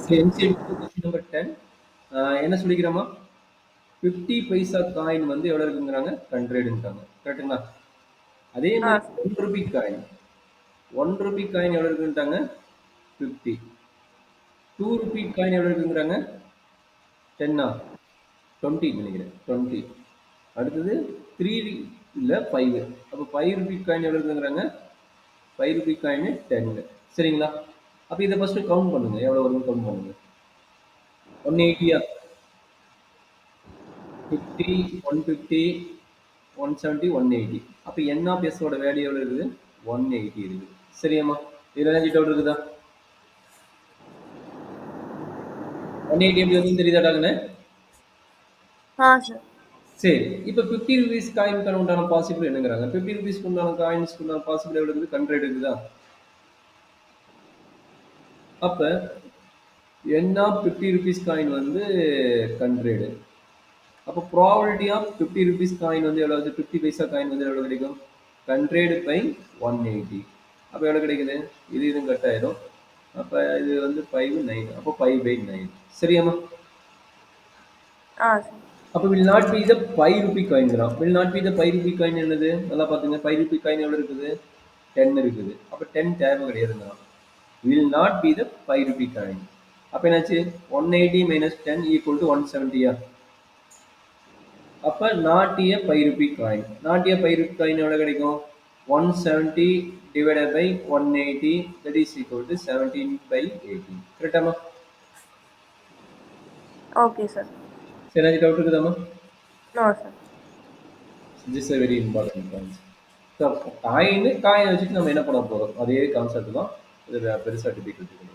சரி, NCERT question number 10. என்ன சொல்லிக்கிறோமா? 50 பைசா coin வந்து எவ்வளோ இருக்குங்கிறாங்க? 100ன்றாங்க. கரெக்ட்டுங்களா? அதே ஆ மாதிரி sir. 1 Ruby coin. 1 Ruby coin எவ்வளோ இருக்குன்ட்டாங்க? 50. 2 ரூபி காயின் எவ்வளோ இருக்குங்கிறாங்க? 10ஆ? 20 நினைக்கிறேன். 20. அடுத்தது 3 இல்ல 5. அப்போ 5 ரூபி காயின் எவ்வளோ இருக்குங்கிறாங்க? 5 ரூபி காயின் 10. சரிங்களா? அப்போ இதை ஃபர்ஸ்ட் கவுண்ட் பண்ணுங்க. எவ்வளோ வரும்னு கவுண்ட் பண்ணுங்க. 180யா? 50, 150, 170, 180. அப்போ n ஆஃப் s ஓட வேல்யூ எவ்வளோ இருக்குது? 180 இருக்குது. சரியாம்மா? இதுல ஏதாச்சும் டவுட் இருக்குதா? 180 எப்படி வருதுன்னு தெரியுதாடாங்கண்ணே? ஆ சார். சரி, இப்போ 50 ருபீஸ் காயினுக்கான உண்டான பாசிபிள் என்னங்கிறாங்க? 50 ருபீஸ்க்கு உண்டான காயின்ஸ்க்கு உண்டான பாசிபிள் எவ்வளோ இருக்குது? 100 இருக்குதா? அப்ப n ஆஃப் 50 ருபீஸ் காயின் வந்து 100. அப்போ ப்ராபபிலிட்டி ஆஃப் 50 ருபீஸ் காயின் வந்து எவ்வளோ? 50 பைசா காயின் வந்து எவ்வளோ கிடைக்கும்? 100 பை 180. அப்போ எவ்வளோ கிடைக்குது? இதுவும் கட் ஆயிடும். அப்போ இது வந்து 5 9. அப்போ 5/9. சரியாம்மா? ஆ சார். அப்போ will not be the 5 rupee காயின்ங்கிறான். will not be the 5 rupee coin என்னது? நல்லா பார்த்துங்க. 5 rupee காயின் எவ்வளோ இருக்குது? 10 இருக்குது. அப்போ 10 தேவை கிடையாதுங்கிறான். will not be the 5 rupee coin. அப்போ என்னாச்சு? 180 minus 10 equal to 170யா? அப்போ not a 5 rupee coin. not a 5 rupee coin எவ்வளோ கிடைக்கும்? 170 divided by 180, that is equal to 17/18. கரெக்டாமா? Okay sir. சரி, ஏதாச்சும் டவுட் இருக்குதாம்மா? No sir. This is a very important point. So காயினை வச்சுட்டு நம்ம என்ன பண்ண போகிறோம்? அதே கான்செப்ட் தான். இது பெருசாக டிஃபிகல்ட்டி.